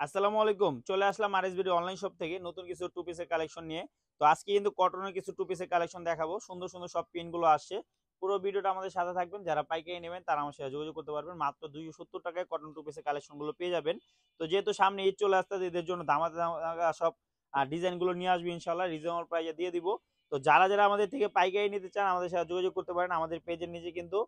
আসসালামু আলাইকুম। চলে আসলাম আরএসবিডি অনলাইন শপ থেকে নতুন কিছু টু পিসের কালেকশন নিয়ে। তো আজকে কিন্তু কটনের কিছু টু পিসের কালেকশন দেখাবো। সুন্দর সুন্দর সব পিনগুলো আসছে। পুরো ভিডিওটা আমাদের সাথে থাকবেন। যারা পাইকারি নেবেন তারা আমার সাথে যোগাযোগ করতে পারবেন। মাত্র 270 টাকায় কটন টু পিসের কালেকশনগুলো পেয়ে যাবেন। তো যেহেতু সামনে ঈদ চলে আসতেছে, ঈদের জন্য দামাকা দামাকা সব ডিজাইনগুলো নিয়ে আসবে ইনশাআল্লাহ। রিজনেবল প্রাইসে দিয়ে দিব। তো যারা যারা আমাদের থেকে পাইকারি নিতে চান আমাদের সাথে যোগাযোগ করতে পারেন। আমাদের পেজের নিচে কিন্তু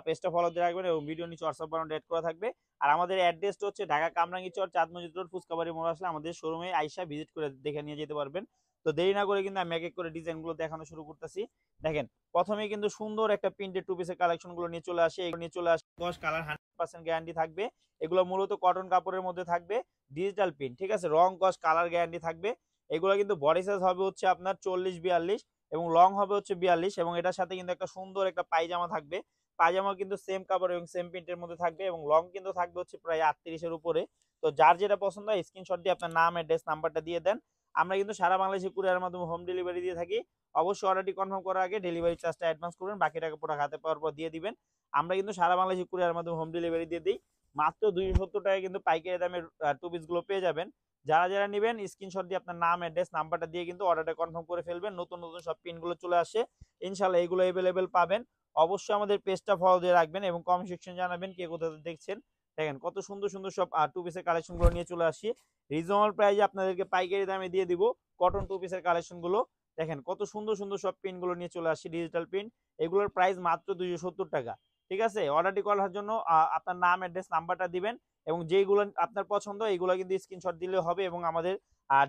পেজটা ফলো দিয়ে রাখবেন এবং ভিডিও নিচে হোয়াটসঅ্যাপ বাটন এড করা থাকবে। আর আমাদের অ্যাড্রেসটা হচ্ছে ঢাকা কামরাঙ্গীর চর, চাঁদ মসজিদ রোড, ফুচকাবাড়ি মোড় আসলে আমাদের শোরুমে আইসা ভিজিট করে দেখে নিয়ে যেতে পারবেন। তো দেরি না করে কিন্তু আমি এক এক করে ডিজাইনগুলো দেখানো শুরু করতেছি। দেখেন, প্রথমেই কিন্তু সুন্দর একটা প্রিন্টেড টু পিসের কালেকশনগুলো নিয়ে চলে আসে। এগুলো নিয়ে চলে আসে 10 কালার 100% গ্যারান্টি থাকবে। এগুলো মূলত কটন কাপড়ের মধ্যে থাকবে, ডিজিটাল প্রিন্ট, ঠিক আছে। রং কস কালার গ্যারান্টি থাকবে। এগুলো কিন্তু বডি সাইজ হবে হচ্ছে আপনার 40-42 এবং লং হবে হচ্ছে 42 এবং এটার সাথে কিন্তু একটা সুন্দর একটা পায়জামা থাকবে। পায়জামা কিন্তু সেম কাপড় এবং সেম প্রিন্টের মধ্যে থাকবে এবং লং কিন্তু থাকবে হচ্ছে প্রায় 38-এর উপরে। তো যার যেটা পছন্দ হয় স্ক্রিনশট দিয়ে আপনার নাম, অ্যাড্রেস, নাম্বারটা দিয়ে দেন। আমরা কিন্তু সারা বাংলাদেশে কুরিয়ারের মাধ্যমে হোম ডেলিভারি দিয়ে থাকি। অবশ্যই অর্ডারটি কনফার্ম করার আগে ডেলিভারি চার্জটা অ্যাডভান্স করবেন, বাকি টাকা পুরো হাতে পাওয়ার পর দিয়ে দিবেন। আমরা কিন্তু সারা বাংলাদেশে কুরিয়ারের মাধ্যমে হোম ডেলিভারি দিয়ে দিই। মাত্র 270 টাকায় কিন্তু পাইকারি দামে টু পিসগুলো পেয়ে যাবেন। যারা যারা নেবেন স্ক্রিনশট দিয়ে আপনার নাম, অ্যাড্রেস, নাম্বারটা দিয়ে কিন্তু অর্ডারটা কনফার্ম করে ফেলবেন। নতুন নতুন সব পিনগুলো চলে আসে ইনশাল্লাহ, এগুলো অ্যাভেলেবেল পাবেন। অবশ্যই আমাদের পেজটা ফলো দিয়ে রাখবেন এবং কমেন্ট সেকশন জানাবেন কে কোথা থেকে দেখছেন। দেখেন কত সুন্দর সুন্দর সব টু পিসের কালেকশন গুলো নিয়ে চলে আসি। রিজনেবল প্রাইসে আপনাদেরকে পাইকারি দামে দিয়ে দিব কটন টু পিসের কালেকশন গুলো। দেখেন কত সুন্দর সুন্দর সব পিন গুলো নিয়ে চলে আসি, ডিজিটাল পিন। এগুলোর প্রাইস মাত্র 270 টাকা। ঠিক আছে, অর্ডারটি করার জন্য আপনার নাম, অ্যাড্রেস, নাম্বারটা দিবেন এবং যেগুলো আপনার পছন্দ এইগুলো কিন্তু স্ক্রিনশট দিলে হবে এবং আমাদের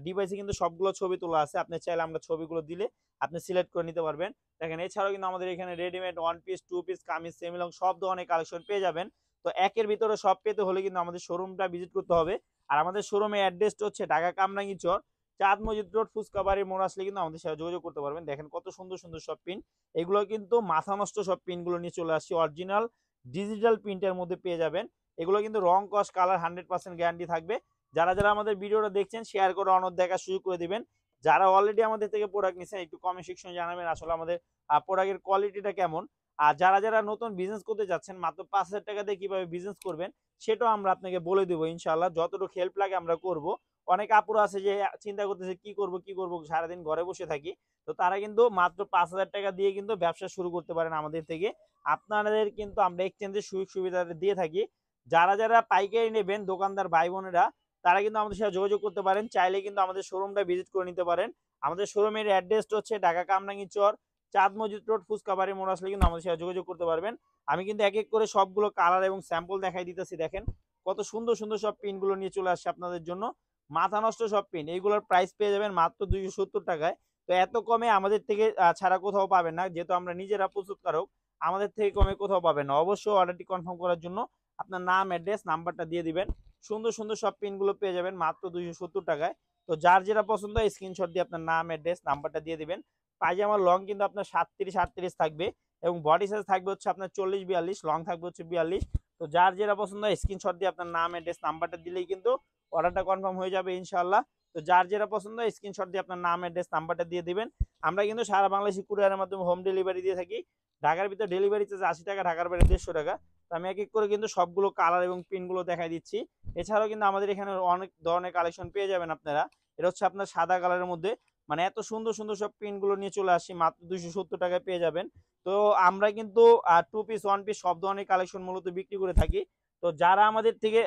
ডিভাইসে কিন্তু সবগুলো ছবি তোলা আছে। আপনি চাইলে আমরা ছবিগুলো দিলে আপনি সিলেক্ট করে নিতে পারবেন। দেখেন এছাড়াও কিন্তু আমাদের এখানে readymade one piece, two piece, kameez, semi long সব ধরনের কালেকশন পেয়ে যাবেন। তো একের ভিতরে সব পেতে হলে কিন্তু আমাদের শোরুমটা ভিজিট করতে হবে। আর আমাদের শোরুমের অ্যাড্রেসটা হচ্ছে ঢাকা কামরাঙ্গীর চর, চাঁদ মসজিদ রোড, ফুচকাবাড়ি মোড় আসলে কিন্তু আমাদের সাথে যোগাযোগ করতে পারবেন। দেখেন কত সুন্দর সুন্দর সব পিন। এগুলো কিন্তু মাথা নষ্ট সব পিনগুলো নিয়ে চলে আসছি, অরিজিনাল ডিজিটাল প্রিন্টের মধ্যে পেয়ে যাবেন। এগুলো কিন্তু রং কস কালার 100% গ্যারান্টি থাকবে। যারা যারা আমাদের ভিডিওটা দেখছেন শেয়ার করে অন্য দেখার সুযোগ করে দিবেন। যারা অলরেডি আমাদের থেকে প্রোডাক্ট নিচ্ছেন একটু কমেন্ট সেকশনে জানাবেন আসলে আমাদের প্রোডাক্টের কোয়ালিটিটা কেমন। আর যারা যারা নতুন বিজনেস করতে যাচ্ছেন মাত্র 5,000 টাকা দিয়ে কিভাবে বিজনেস করবেন সেটাও আমরা আপনাকে বলে দেবো ইনশাল্লাহ। যতটুকু হেল্প লাগে আমরা করব। অনেক আপুরা আছে যে চিন্তা করতেছে কি করব সারাদিন ঘরে বসে থাকি। তো তারা কিন্তু মাত্র 5,000 টাকা দিয়ে কিন্তু ব্যবসা শুরু করতে পারেন আমাদের থেকে। আপনাদের কিন্তু আমরা এক্সচেঞ্জের সুযোগ সুবিধা দিয়ে থাকি। যারা যারা পাইকারি নেবেন দোকানদার ভাই বোনেরা তারা কিন্তু আমাদের সাথে যোগাযোগ করতে পারেন। চাইলে কিন্তু আমাদের শোরুমটা ভিজিট করে নিতে পারেন। আমাদের শোরুমের অ্যাড্রেসটা হচ্ছে ঢাকা কামরাঙ্গীর চর, চাঁদ মসজিদ রোড, ফুচকাবাড়ি মোড় আসলে কিন্তু আমাদের সাথে যোগাযোগ করতে পারবেন। আমি কিন্তু এক এক করে সবগুলো কালার এবং স্যাম্পল দেখাই দিতেছি। দেখেন কত সুন্দর সুন্দর সব পিনগুলো নিয়ে চলে আসছে আপনাদের জন্য। মাথা নষ্ট সব পিন, এইগুলোর প্রাইস পেয়ে যাবেন মাত্র 270 টাকায়। তো এত কমে আমাদের থেকে ছাড়া কোথাও পাবেন না, যেহেতু আমরা নিজেরা প্রস্তুতকারক। আমাদের থেকে কমে কোথাও পাবেন না। অবশ্যই অর্ডারটি কনফার্ম করার জন্য আপনার নাম, অ্যাড্রেস, নাম্বারটা দিয়ে দিবেন। সুন্দর সুন্দর সব পিনগুলো পেয়ে যাবেন মাত্র 270 টাকায়। তো যার যেটা পছন্দ হয় স্ক্রিনশট দিয়ে আপনার নাম, অ্যাড্রেস, নাম্বারটা দিয়ে দিবেন। পায়জামার লং কিন্তু আপনার 37-38 থাকবে এবং বডি সাইজ থাকবে হচ্ছে আপনার 40-42, লং থাকবে হচ্ছে 42। তো যার যেটা পছন্দ হয় স্ক্রিনশট দিয়ে আপনার নাম, অ্যাড্রেস, নাম্বারটা দিলেই কিন্তু অর্ডারটা কনফার্ম হয়ে যাবে ইনশাআল্লাহ। তো যার যেটা পছন্দ হয় স্ক্রিনশট দিয়ে আপনার নাম, অ্যাড্রেস, নাম্বারটা দিয়ে দিবেন। আমরা কিন্তু সারা বাংলাদেশি কুরিয়ারের মাধ্যমে হোম ডেলিভারি দিয়ে থাকি। ঢাকার ভিতরে ডেলিভারি চার্জ 80 টাকা, ঢাকার বাইরে 150 টাকা। তো আমি এক এক করে কিন্তু সবগুলো কালার এবং পিনগুলো দেখাই দিচ্ছি। এছাড়াও কিন্তু আমাদের এখানে অনেক ধরনের কালেকশন পেয়ে যাবেন আপনারা। এটা হচ্ছে আপনার সাদা কালারের মধ্যে, মানে এত সুন্দর সুন্দর সব পিনগুলো নিয়ে চলে আসি মাত্র 270 টাকায় পেয়ে যাবেন। তো আমরা কিন্তু টু পিস, ওয়ান পিস সব ধরনের কালেকশন মূলত বিক্রি করে থাকি। তো যারা আমাদের থেকে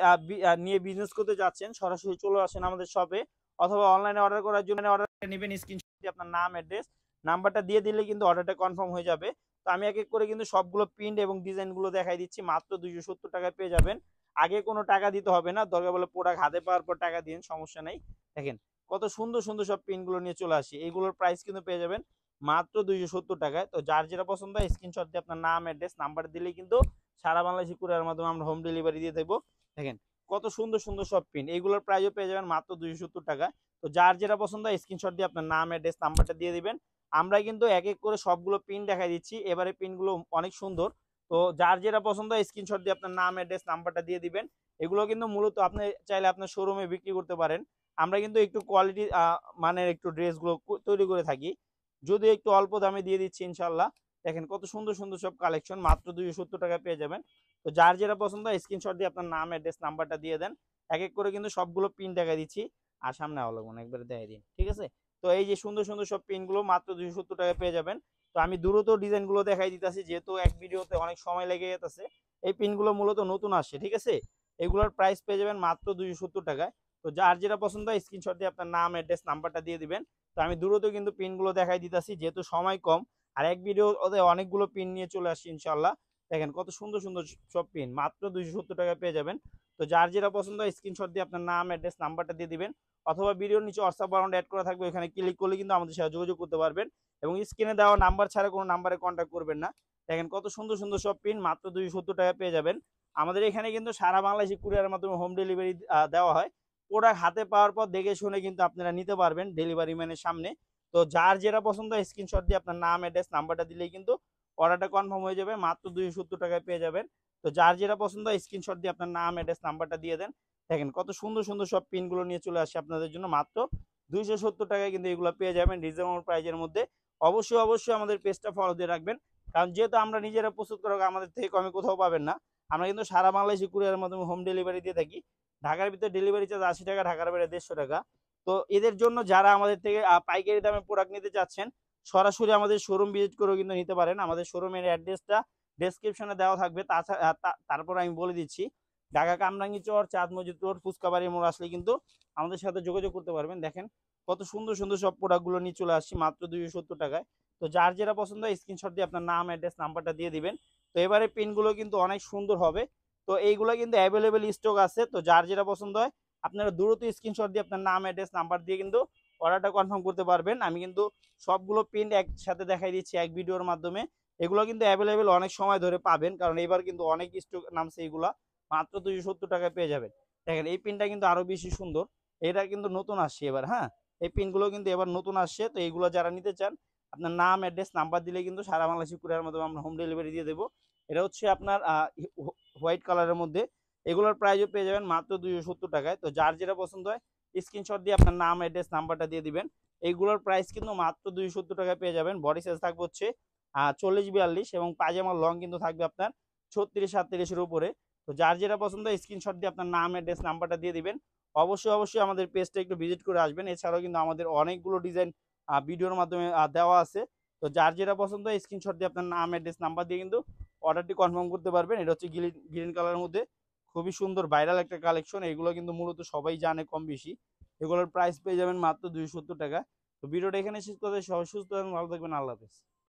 নিয়ে বিজনেস করতে যাচ্ছেন সরাসরি চলে আসেন আমাদের শপে, অথবা অনলাইনে অর্ডার করার জন্য অর্ডার নেবেন। স্ক্রিনশট দিয়ে আপনার নাম, অ্যাড্রেস, নাম্বারটা দিয়ে দিলে কিন্তু অর্ডারটা কনফার্ম হয়ে যাবে। তো আমি এক এক করে কিন্তু সবগুলো প্রিন্ট এবং ডিজাইনগুলো দেখাই দিচ্ছি। মাত্র 270 টাকায় পেয়ে যাবেন। আগে কোনো টাকা দিতে হবে না, দরকার বলে প্রোডাক্ট হাতে পাওয়ার পর টাকা দিন, সমস্যা নেই। দেখেন কত সুন্দর সুন্দর সব প্রিন্টগুলো নিয়ে চলে আসি। এইগুলোর প্রাইস কিন্তু পেয়ে যাবেন মাত্র 270 টাকায়। তো যার যেটা পছন্দ হয় স্ক্রিনশট দিয়ে আপনার নাম, অ্যাড্রেস, নাম্বার দিলেই কিন্তু সারা বাংলাদেশি কুরিয়ারের মাধ্যমে আমরা হোম ডেলিভারি দিয়ে দেবো। দেখেন কত সুন্দর সুন্দর সব প্রিন্ট, এইগুলোর প্রাইসও পেয়ে যাবেন মাত্র 270 টাকা। তো যার যেটা পছন্দ হয় স্ক্রিনশট দিয়ে আপনার নাম, অ্যাড্রেস, নাম্বারটা দিয়ে দিবেন। আমরা কিন্তু এক এক করে সবগুলো পিন দেখাই দিচ্ছি। এবারে পিনগুলো অনেক সুন্দর। তো যার যেটা পছন্দ হয় স্ক্রিনশট দিয়ে আপনার নাম, অ্যাড্রেস, নাম্বারটা দিয়ে দিবেন। এগুলো কিন্তু মূলত আপনি চাইলে আপনার শোরুমে বিক্রি করতে পারেন। আমরা কিন্তু একটু কোয়ালিটি মানের একটু ড্রেসগুলো তৈরি করে থাকি, যদি একটু অল্প দামে দিয়ে দিচ্ছি ইনশাল্লাহ। দেখেন কত সুন্দর সুন্দর সব কালেকশন মাত্র 270 টাকায় পেয়ে যাবেন। তো যার যেটা পছন্দ হয় স্ক্রিনশট দিয়ে আপনার নাম, অ্যাড্রেস, নাম্বারটা দিয়ে দেন। এক এক করে কিন্তু সবগুলো পিন দেখা দিচ্ছি। আর সামনে আওয়া লাগবে না, একবারে দেখাই দিন, ঠিক আছে? তো এই যে সুন্দর সুন্দর সব পিনগুলো মাত্র 270 টাকায় পেয়ে যাবেন। তো আমি দ্রুত ডিজাইনগুলো দেখাই দিতেছি, যেহেতু এক ভিডিওতে অনেক সময় লেগে যেতেছে। এই পিনগুলো মূলত নতুন আসছে, ঠিক আছে? এগুলোর প্রাইস পেয়ে যাবেন মাত্র 270 টাকায়। তো যার যেটা পছন্দ হয় স্ক্রিনশট দিয়ে আপনার নাম, অ্যাড্রেস, নাম্বারটা দিয়ে দিবেন। তো আমি দ্রুত কিন্তু পিনগুলো দেখাই দিতেছি, যেহেতু সময় কম। আর এক ভিডিওতে অনেকগুলো পিন নিয়ে চলে আসছি ইনশাল্লাহ। দেখেন কত সুন্দর সুন্দর সব পিন মাত্র 270 টাকায় পেয়ে যাবেন। তো যার যেটা পছন্দ হয় স্ক্রিনশট দিয়ে আপনার নাম, অ্যাড্রেস, নাম্বারটা দিয়ে দিবেন। অথবা ভিডিওর নিচে হোয়াটসঅ্যাপ বাটন অ্যাড করা থাকবে, ওখানে ক্লিক করলে কিন্তু আমাদের সাথে যোগাযোগ করতে পারবেন। এবং স্ক্রিনে দেওয়া নাম্বার ছাড়া কোনো নাম্বারে কন্ট্যাক্ট করবেন না। দেখেন কত সুন্দর সুন্দর সব পিন মাত্র 270 টাকায় পেয়ে যাবেন। আমাদের এখানে কিন্তু সারা বাংলাদেশে কুরিয়ারের মাধ্যমে হোম ডেলিভারি দেওয়া হয়। প্রোডাক্ট হাতে পাওয়ার পর দেখে শুনে কিন্তু আপনারা নিতে পারবেন ডেলিভারি ম্যানের সামনে। তো যার যেটা পছন্দ হয় স্ক্রিনশট দিয়ে আপনার নাম, অ্যাড্রেস, নাম্বারটা দিলেই কিন্তু অর্ডারটা কনফার্ম হয়ে যাবে, মাত্র 270 টাকায় পেয়ে যাবেন। তো যার যেটা পছন্দ হয় স্ক্রিনশট দিয়ে আপনার নাম, অ্যাড্রেস, নাম্বারটা দিয়ে দেন। দেখেন কত সুন্দর সুন্দর সব পিনগুলো নিয়ে চলে আসছে আপনাদের জন্য মাত্র 270 টাকায় কিন্তু এগুলো পেয়ে যাবেন রিজনেবল প্রাইজের মধ্যে। অবশ্যই অবশ্যই আমাদের পেজটা ফলো দিয়ে রাখবেন, কারণ যেহেতু আমরা নিজেরা প্রস্তুত করা, আমাদের থেকে কমে কোথাও পাবেন না। আমরা কিন্তু সারা বাংলাদেশে কুরিয়ারের মাধ্যমে হোম ডেলিভারি দিয়ে থাকি। ঢাকার ভিতরে ডেলিভারি চার্জ 80 টাকা, ঢাকার বাইরে 150 টাকা। তো এদের জন্য যারা আমাদের থেকে পাইকারি দামে প্রোডাক্ট নিতে চাচ্ছেন, সরাসরি আমাদের শোরুম ভিজিট করেও কিন্তু নিতে পারেন। আমাদের শোরুমের অ্যাড্রেসটা ডেসক্রিপশনে দেওয়া থাকবে। তাছাড়া তারপর আমি বলে দিচ্ছি, ঢাকা কামরাঙ্গি চর, চাঁদ মসজিদ রোড, ফুচকাবাড়ি মোড় আসলে কিন্তু আমাদের সাথে যোগাযোগ করতে পারবেন। দেখেন কত সুন্দর সুন্দর সব প্রোডাক্টগুলো নিয়ে চলে আসছি মাত্র 270 টাকায়। তো যার যেটা পছন্দ হয় স্ক্রিনশট দিয়ে আপনার নাম, অ্যাড্রেস, নাম্বারটা দিয়ে দিবেন। তো এবারে পিনগুলো কিন্তু অনেক সুন্দর হবে। তো এইগুলো কিন্তু অ্যাভেলেবেল স্টক আছে। তো যার যেটা পছন্দ হয় আপনারা দ্রুত স্ক্রিনশট দিয়ে আপনার নাম, অ্যাড্রেস, নাম্বার দিয়ে কিন্তু অর্ডারটা কনফার্ম করতে পারবেন। আমি কিন্তু সবগুলো পিন একসাথে দেখাই দিচ্ছি এক ভিডিওর মাধ্যমে। এগুলো কিন্তু অ্যাভেলেবেল অনেক সময় ধরে পাবেন, কারণ এবার কিন্তু অনেক স্টক নামছে। এগুলা মাত্র 270 টাকায় পেয়ে যাবেন। দেখেন এই পিনটা কিন্তু আরো বেশি সুন্দর। এটা কিন্তু নতুন আসছে এবার, হ্যাঁ। এই পিনগুলো কিন্তু এবার নতুন আসছে। তো এইগুলো যারা নিতে চান আপনার নাম, অ্যাড্রেস, নাম্বার দিলে কিন্তু সারা বাংলাদেশে কুরিয়ারের মাধ্যমে আমরা হোম ডেলিভারি দিয়ে দেবো। এটা হচ্ছে আপনার হোয়াইট কালারের মধ্যে। এগুলোর প্রাইসও পেয়ে যাবেন মাত্র 270 টাকায়। তো যার যেটা পছন্দ হয় স্ক্রিনশট দিয়ে আপনার নাম, অ্যাড্রেস, নাম্বারটা দিয়ে দিবেন। এইগুলোর প্রাইস কিন্তু মাত্র 270 টাকায় পেয়ে যাবেন। বডি সাইজ থাকবে হচ্ছে 40-42 এবং পায়জামার লং কিন্তু থাকবে আপনার 36-38-এর উপরে। তো যার যেটা পছন্দ হয় স্ক্রিনশট দিয়ে আপনার নাম, অ্যাড্রেস, নাম্বারটা দিয়ে দিবেন। অবশ্যই অবশ্যই আমাদের পেজটা একটু ভিজিট করে আসবেন। এছাড়াও কিন্তু আমাদের অনেকগুলো ডিজাইন ভিডিওর মাধ্যমে দেওয়া আছে। তো যার যেটা পছন্দ হয় স্ক্রিনশট দিয়ে আপনার নাম, অ্যাড্রেস, নাম্বার দিয়ে কিন্তু অর্ডারটি কনফার্ম করতে পারবেন। এটা হচ্ছে গ্রিন কালারের মধ্যে খুবই সুন্দর ভাইরাল একটা কালেকশন। এগুলো কিন্তু মূলত সবাই জানে কম বেশি। এগুলোর প্রাইস পেয়ে যাবেন মাত্র 270 টাকা। তো ভিডিওটা এখানে শেষ করতে, সবাই সুস্থ থাকবেন, ভালো থাকবেন, আল্লাহ হাফেজ।